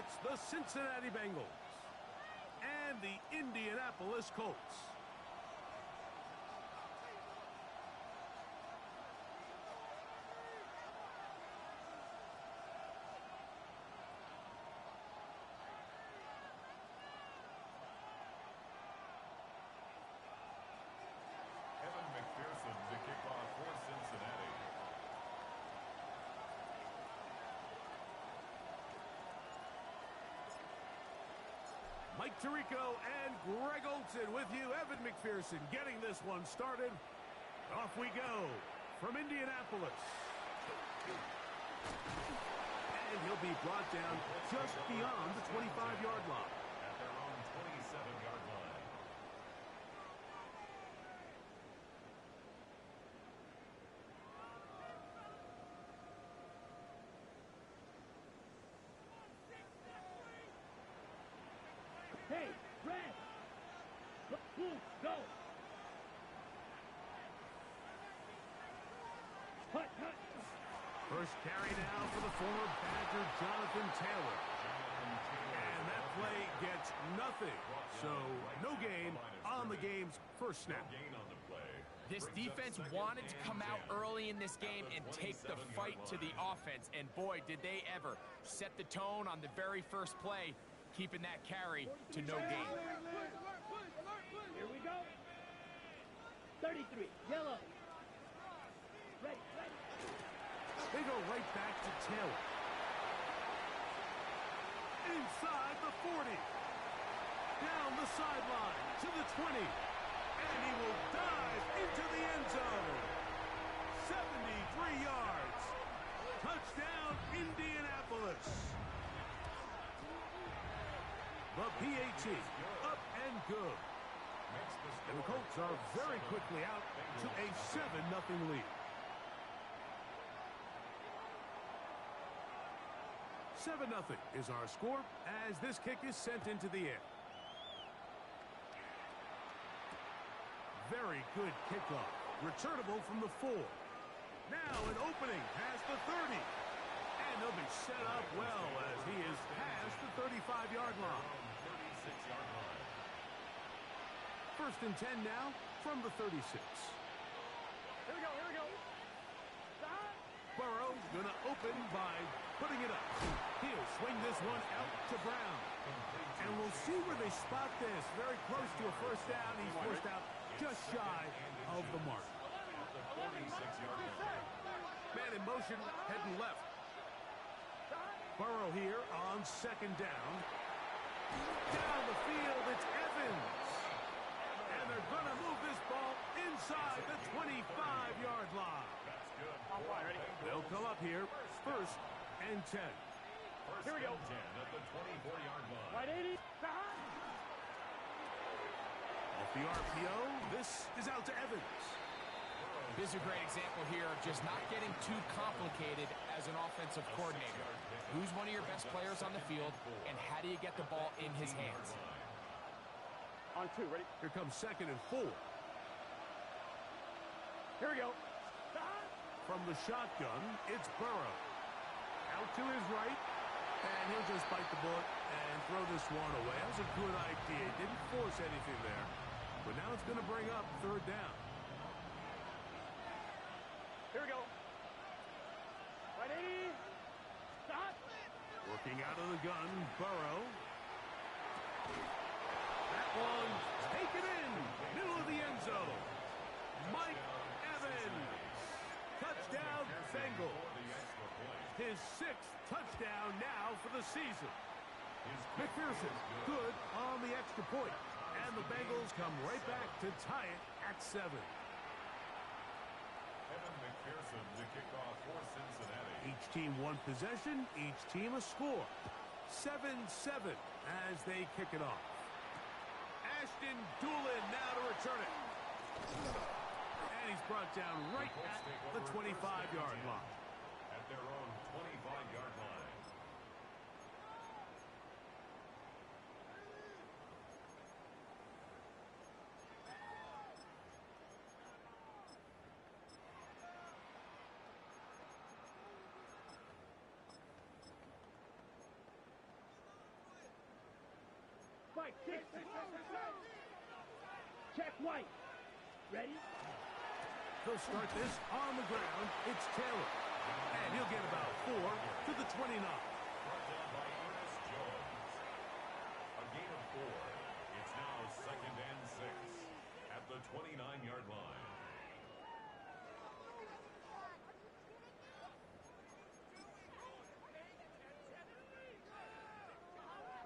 It's the Cincinnati Bengals and the Indianapolis Colts. Evan McPherson to kick off for Cincinnati. Mike Tirico and Greg Olsen with you. Evan McPherson getting this one started. Off we go from Indianapolis. And he'll be brought down just beyond the 25-yard line. At their own 27-yard line. Hey, Red! Move, go! Cut! First carry now for the former Badger, Jonathan Taylor. And that play gets nothing. So, no gain on the game's first snap. Gain on the play. This defense wanted to come out early in this game and take the fight to the offense. And boy, did they ever set the tone on the very first play, keeping that carry to no gain. Here we go. 33, yellow. Ready. They go right back to Taylor. Inside the 40. Down the sideline to the 20. And he will dive into the end zone. 73 yards. Touchdown, Indianapolis. The PAT up and good. And the Colts are very quickly out to a 7-0 lead. 7-0 is our score as this kick is sent into the air. Very good kickoff. Returnable from the 4. Now an opening past the 30. And he'll be set up well as he is past the 35-yard line. 36-yard line. First and 10 now from the 36. Here we go. Burrow gonna open by putting it up. He'll swing this one out to Brown. And we'll see where they spot this. Very close to a first down. He's forced out just shy of the mark. At the 46-yard line. Man in motion, heading left. Burrow here on second down. Down the field, it's Evans. And they're going to move this ball inside the 25-yard line. That's good. They'll come up here, first and 10. First Here we go. and 10 at the 24-yard line. Right 80. Off the RPO, this is out to Evans. This is a great example here of just not getting too complicated as an offensive coordinator. Who's one of your best players on the field, and how do you get the ball in his hands? On 2, ready? Here comes second and 4. Here we go. From the shotgun, it's Burrow. Out to his right, and he'll just bite the bullet and throw this one away. That was a good idea. Didn't force anything there. But now it's going to bring up third down. Here we go. Right 80. Stop. Working out of the gun, Burrow. That one taken in. Middle of the end zone. Mike Evans. Touchdown, Bengals. His 6th touchdown now for the season. McPherson good on the extra point. And the Bengals come right back to tie it at 7. Evan McPherson to kick off for Cincinnati. Each team one possession, each team a score. 7-7 as they kick it off. Ashton Doolin now to return it. And he's brought down right at the 25-yard line. At their own 25-yard line. White, 6. Check White. Ready? He'll start this on the ground. It's Taylor. And he'll get about 4 to the 29. Brought down by Ernest Jones. A gain of 4. It's now 2nd and 6 at the 29-yard line.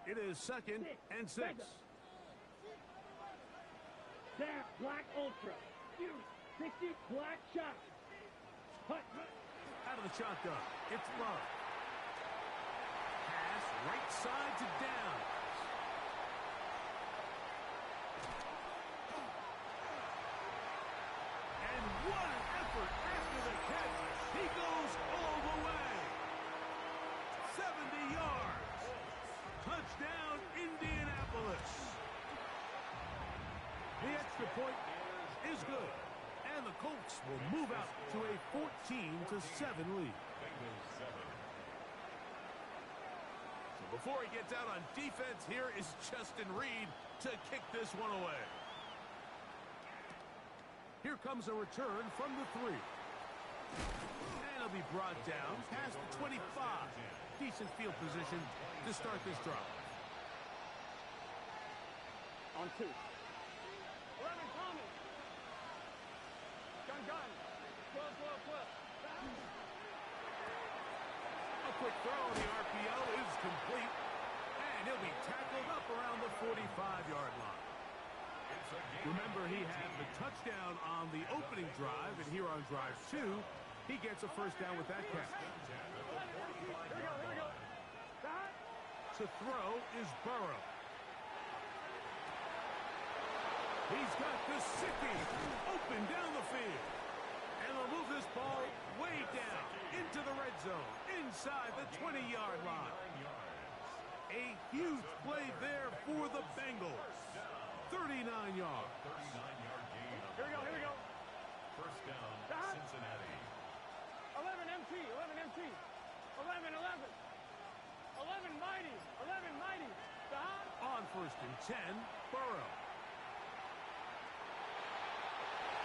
It is 2nd and 6. There, Black Ultra. Use 60 Black Shot. Hut. Out of the shotgun. It's Love. Pass right side to Downs. And what an effort after the catch. He goes all the way. 70 yards. Touchdown, Indianapolis. The extra point is good. And the Colts will move out to a 14-7 lead. Bengals 7. So before he gets out on defense, here is Justin Reed to kick this one away. Here comes a return from the 3. And he'll be brought down past the 25. Decent field position to start this drive. On 2. 11 Thomas. Gun. 12. A quick throw on the RPO is complete. And he'll be tackled up around the 45-yard line. It's a gain. Remember, he had the touchdown on the opening drive, and here on drive 2, he gets a first down with that catch. Here we go. Stop. To throw is Burrow. He's got Gesicki open down the field. And they'll move this ball way down into the red zone, inside the 20-yard line. A huge play there for the Bengals. 39 yards. 39-yard gain. Here we go. First down, Stop. Cincinnati. 11 MT. 11 mighty. Stop. On 1st and 10, Burrow.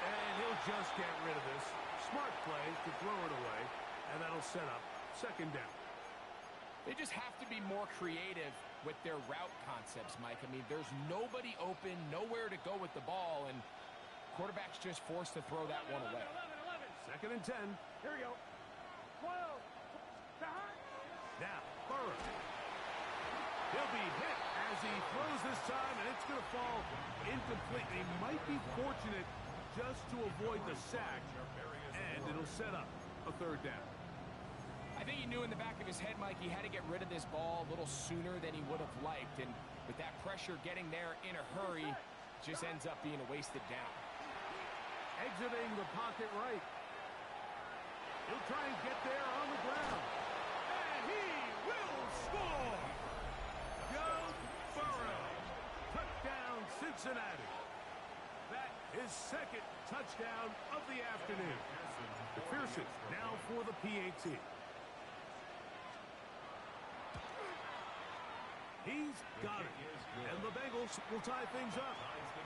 And he'll just get rid of this. Smart play to throw it away, and that'll set up 2nd down. They just have to be more creative with their route concepts, Mike. I mean, there's nobody open, nowhere to go with the ball, and quarterback's just forced to throw that one away. 2nd and 10. Here we go. 12. Stop. Now, Burrow. He'll be hit as he throws this time, and it's going to fall incomplete. He might be fortunate just to avoid the sack, and it'll set up a 3rd down. I think he knew in the back of his head, Mike, he had to get rid of this ball a little sooner than he would have liked, and with that pressure getting there in a hurry, just ends up being a wasted down. Exiting the pocket right. He'll try and get there on the ground. And he will score! Joe Burrow. Touchdown, Cincinnati. That is 2nd touchdown of the afternoon. McPherson now for the PAT. He's got it. And the Bengals will tie things up.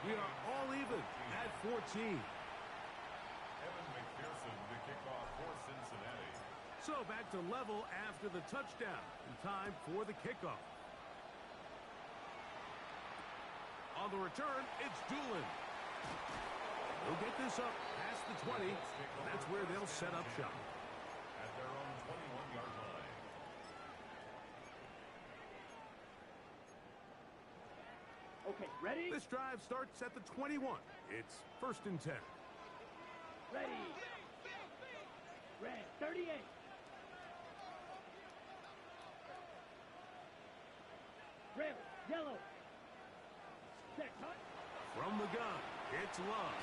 We are all even at 14. Evan McPherson to kick off for Cincinnati. So back to level after the touchdown. And time for the kickoff. On the return, it's Doolin. He'll get this up past the 20. And that's where they'll set up shop. At their own 21-yard line. Okay, ready? This drive starts at the 21. It's 1st and 10. Ready. Red, 38. Red, yellow. Set, cut. From the gun, it's Love.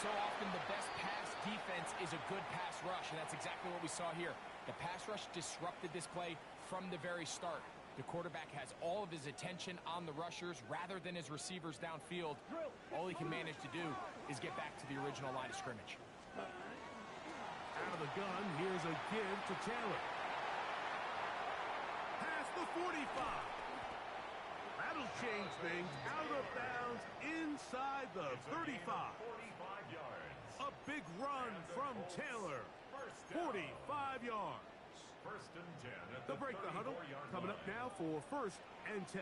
So often the best pass defense is a good pass rush, and that's exactly what we saw here. The pass rush disrupted this play from the very start. The quarterback has all of his attention on the rushers rather than his receivers downfield. All he can manage to do is get back to the original line of scrimmage. Out of the gun, here's a give to Taylor. Past the 45. That'll change things. Out of bounds inside the 35. 45 yards. A big run from Taylor. 45 yards. First and 10 at They'll break the huddle. Coming up now for first and 10.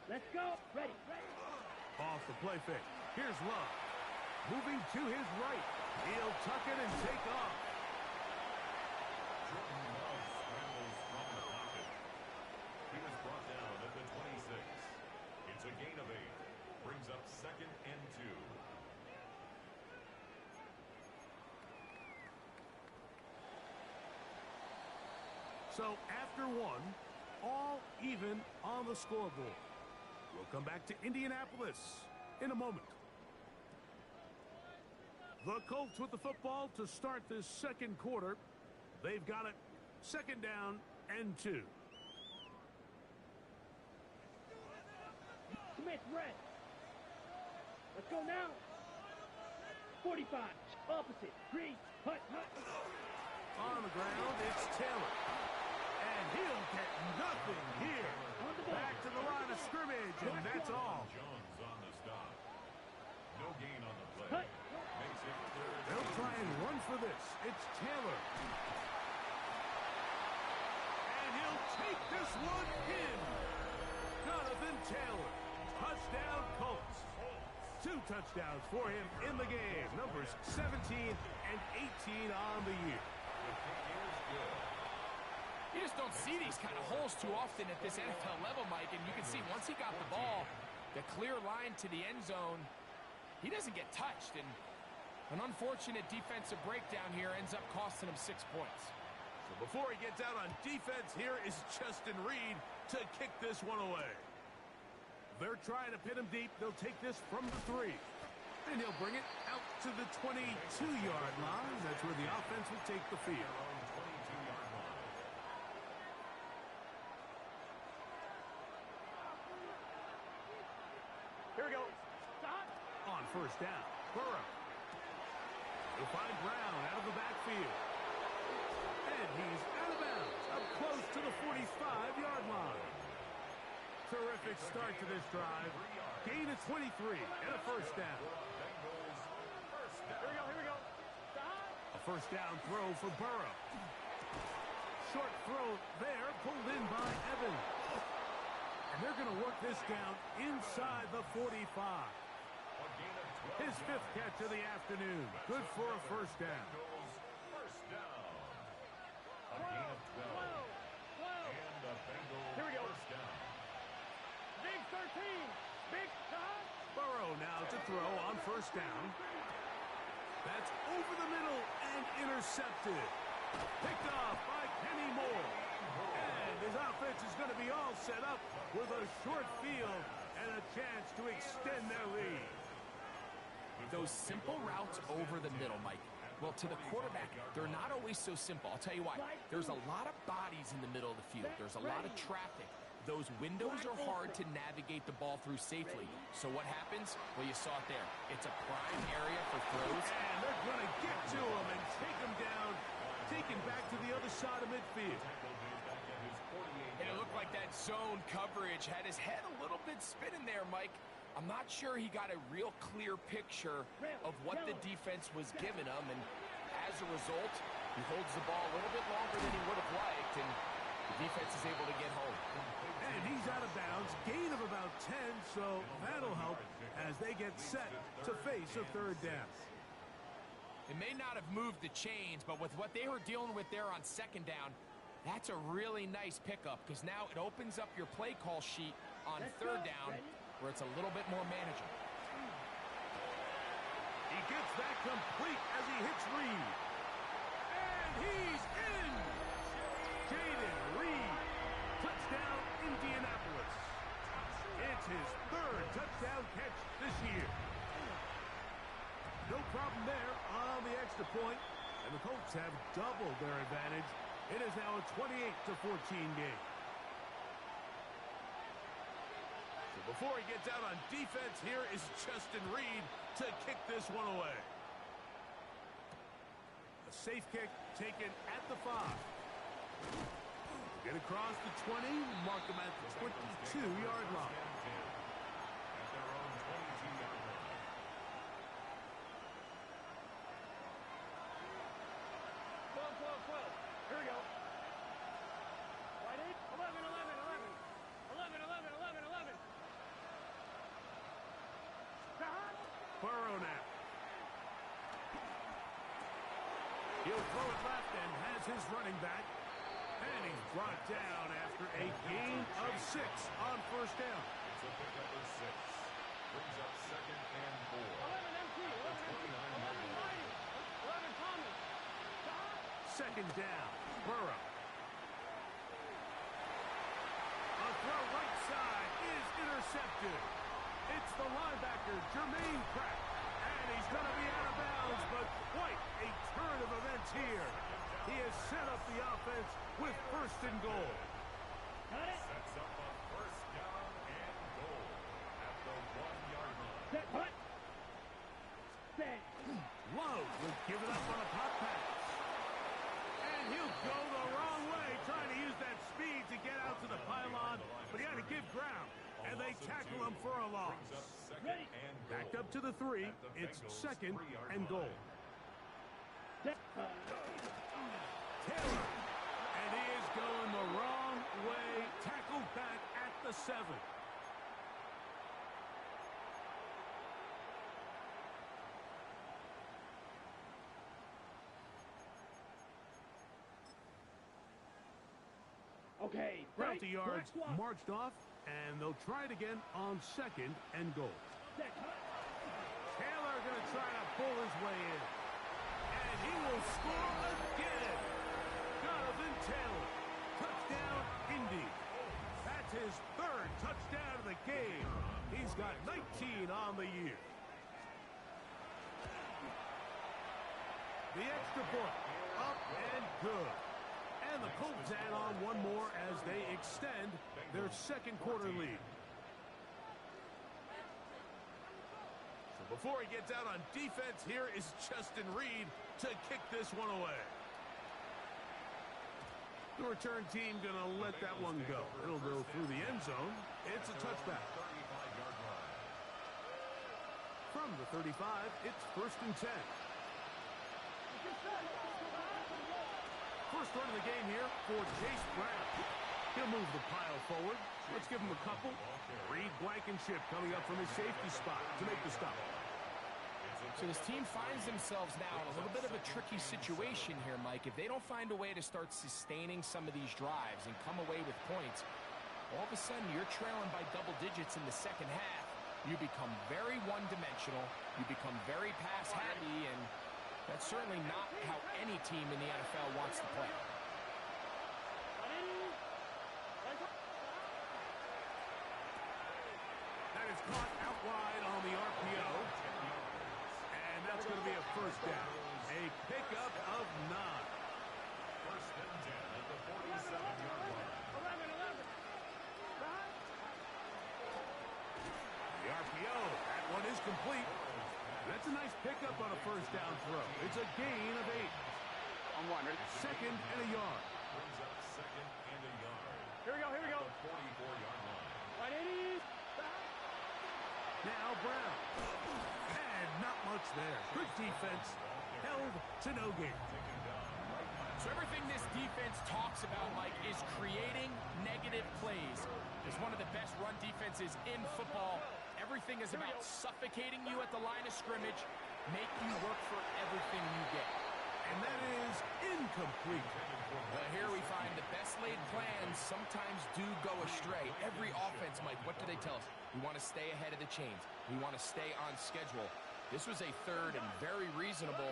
Let's go. Ready. Off the play fake. Here's Love. Moving to his right. He'll tuck it and take off. Jordan Love scrambles from the pocket. He was brought down at the 26. It's a gain of 8. Brings up second and 2. So after one, all even on the scoreboard. We'll come back to Indianapolis in a moment. The Colts with the football to start this second quarter. They've got it second down and 2. Smith, red. Let's go now. 45. Opposite. Green. Hut. On the ground, it's Taylor. And he'll get nothing here. Back to the line of scrimmage, and that's all. Jones on the stop. No gain on the play. Makes it third. They'll try and run for this. It's Taylor. And he'll take this one in. Jonathan Taylor. Touchdown Colts. 2 touchdowns for him in the game. Numbers 17 and 18 on the year. The kick is good. You just don't see these kind of holes too often at this NFL level, Mike, and you can see once he got the ball, the clear line to the end zone, he doesn't get touched, and an unfortunate defensive breakdown here ends up costing him 6 points. So before he gets out on defense, here is Justin Reed to kick this one away. They're trying to pin him deep. They'll take this from the 3. And he'll bring it out to the 22-yard line. That's where the offense will take the field. On 22-yard line. Here we go. Stop. On first down, Burrow. They'll find Brown out of the backfield. And he's out of bounds, up close to the 45-yard line. Terrific start to this drive. Gain of 23 and a first down. Here we go. Stop. A first down throw for Burrow. Short throw there, pulled in by Evans. And they're going to work this down inside the 45. His 5th catch of the afternoon. Good for a first down. First down. A gain of 12. And the Bengals Here we go. first down. Big 13. Big shot. Burrow now to throw on first down. That's over the middle and intercepted. Picked off by Kenny Moore. And his offense is going to be all set up with a short field and a chance to extend their lead. Those simple routes over the middle, Mike. Well, to the quarterback, they're not always so simple. I'll tell you why. There's a lot of bodies in the middle of the field. There's a lot of traffic. Those windows are hard to navigate the ball through safely. So what happens? Well, you saw it there. It's a prime area for throws. And they're going to get to him and take him down, take him back to the other side of midfield. And it looked like that zone coverage had his head a little bit spinning there, Mike. I'm not sure he got a real clear picture of what the defense was giving him, and as a result, he holds the ball a little bit longer than he would have liked, and the defense is able to get home. And he's out of bounds, gain of about 10, so that'll help as they get set to face a third down. It may not have moved the chains, but with what they were dealing with there on second down, that's a really nice pickup, because now it opens up your play call sheet on third down, where it's a little bit more manageable. He gets that complete as he hits Reed. And he's in! Jaden Reed. Touchdown, Indianapolis. It's his 3rd touchdown catch this year. No problem there on the extra point, and the Colts have doubled their advantage. It is now a 28-14 game. Before he gets out on defense, here is Justin Reed to kick this one away. A safe kick taken at the 5. Get across the 20, mark them at the 22-yard line. At their own 22-yard line. Here we go. Right in. 11, 11, 11. 11, 11, 11, 11. Burrow now. He'll throw it left and has his running back. And he's brought down after a gain of 6 on first down. It's a pickup of 6. Brings up 2nd and 4. 11 MT. 11 Mighty. 11 Thomas. Second down, Burrow. A throw right side is intercepted. It's the linebacker, Jermaine Pratt. And he's going to be out of bounds, but quite a turn of events here. He has set up the offense with 1st and goal. Got it. Sets up a 1st down and goal at the 1-yard line. Set. What? Set. Love will give it up on a pop pass. And he'll go the wrong way, trying to use that speed to get out to the pylon, but he had to give ground, and they tackle him for a loss. Ready. Backed up to the 3, it's 2nd and goal. Set. Taylor, and he is going the wrong way, tackled back at the 7. Okay. 20 yards marched off, and they'll try it again on 2nd and goal. Set. Taylor going to try to pull his way in. And he will score again. Jonathan Taylor. Touchdown, Indy. That's his 3rd touchdown of the game. He's got 19 on the year. The extra point. Up and good. And the Colts add on one more as they extend their 2nd quarter lead. Before he gets out on defense, here is Justin Reed to kick this one away. The return team going to let that one go. It'll go through the end zone. It's a touchback. From the 35, it's 1st and 10. First run of the game here for Chase Brown. He'll move the pile forward. Let's give him a couple. Reed Blankenship coming up from his safety spot to make the stop. So this team finds themselves now in a little bit of a tricky situation here, Mike. If they don't find a way to start sustaining some of these drives and come away with points, all of a sudden you're trailing by double digits in the 2nd half. You become very one-dimensional. You become very pass-happy, and that's certainly not how any team in the NFL wants to play. That is caught out wide on the RPO. And that's going to be a 1st down. A pickup of 9. 1st and 10 at the 47-yard line. 11. The RPO. That one is complete. That's a nice pickup on a 1st down throw. It's a gain of 8. On 1. 2nd and a yard. Brings up 2nd and a yard. Here we go. The 44-yard line. Right in. Now Brown. And not much there. Good defense. Held to no gain. So everything this defense talks about, Mike, is creating negative plays. It's one of the best run defenses in football. Everything is about suffocating you at the line of scrimmage, make you work for everything you get. And that is incomplete. Well, here we find the best laid plans sometimes do go astray. Every offense, Mike, what do they tell us? We want to stay ahead of the chains. We want to stay on schedule. This was a 3rd and very reasonable.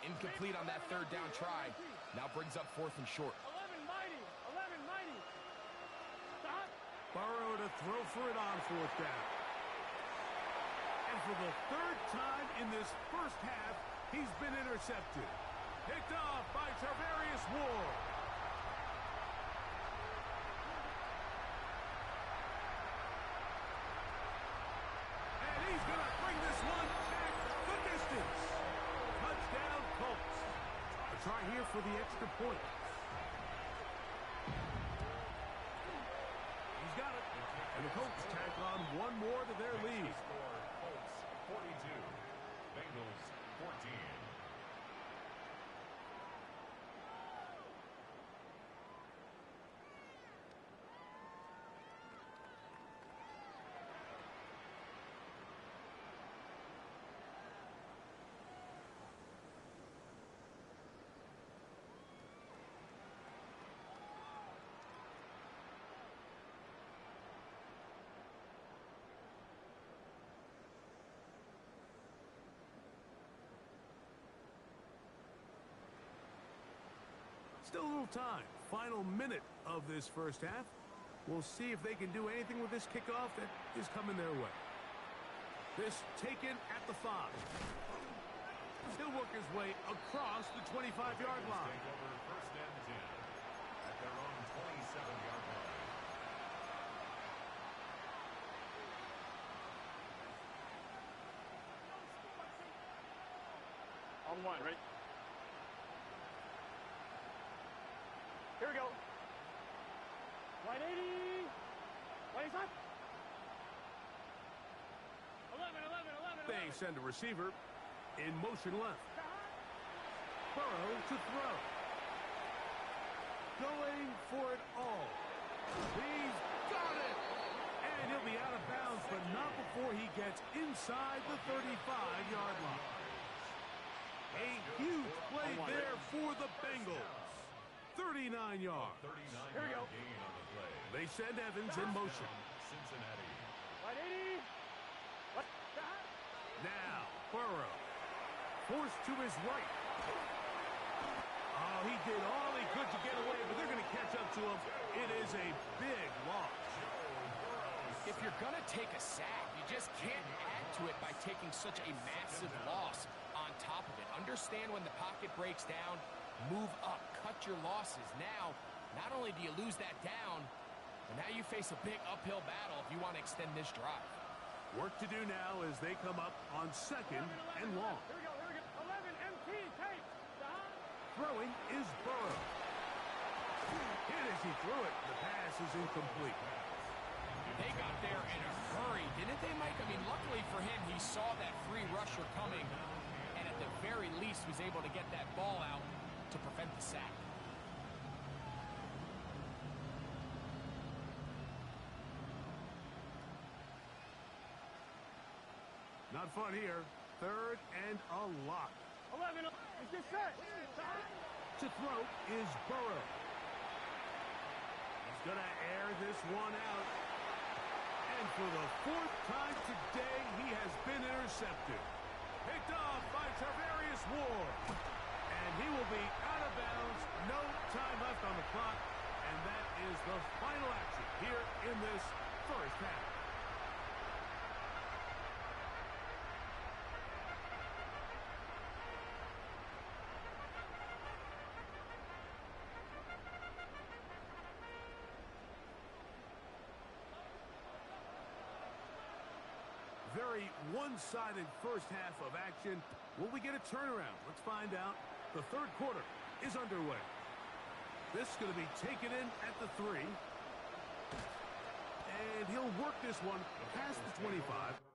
Incomplete on that 3rd down try. Now brings up 4th and short. 11 Mighty. Stop. Burrow to throw for it on 4th down. And for the 3rd time in this 1st half, he's been intercepted. Picked off by Tarvarius Ward. And he's going to bring this one back the distance. Touchdown, Colts. A try here for the extra point. one more to their lead. Score, Colts 42, Bengals 14. Still a little time. Final minute of this first half. We'll see if they can do anything with this kickoff that is coming their way. This taken at the 5. He'll work his way across the 25-yard line. Take over first and 10 at their own 27-yard line. On one, right? Here we go. Right 80. Right side. 11. They send a receiver in motion left. Burrow to throw. Going for it all. He's got it. And he'll be out of bounds, but not before he gets inside the 35-yard line. A huge play there for the Bengals. 39 yards. 39-yard gain on the play. They send Evans in motion. Cincinnati. Right 80. Now, Burrow. Forced to his right. Oh, he did all he could to get away, but they're going to catch up to him. It is a big loss. If you're going to take a sack, you just can't add to it by taking such a massive loss on top of it. Understand when the pocket breaks down, move up, cut your losses. Now, not only do you lose that down, but now you face a big uphill battle if you want to extend this drive. Work to do now as they come up on 2nd and long. Here we go. 11 MT tape. Throwing is Burrow. Hit as he threw it. The pass is incomplete. They got there in a hurry, didn't they, Mike? I mean, luckily for him, he saw that free rusher coming, and at the very least was able to get that ball out to prevent the sack. Not fun here. 3rd and a lot. 11. Is this set? To throw is Burrow. He's going to air this one out. And for the 4th time today, he has been intercepted. Picked off by Tarvarius Ward. And he will be out of bounds. No time left on the clock. And that is the final action here in this first half. Very one-sided first half of action. Will we get a turnaround? Let's find out. The 3rd quarter is underway. This is going to be taken in at the 3. And he'll work this one past the 25.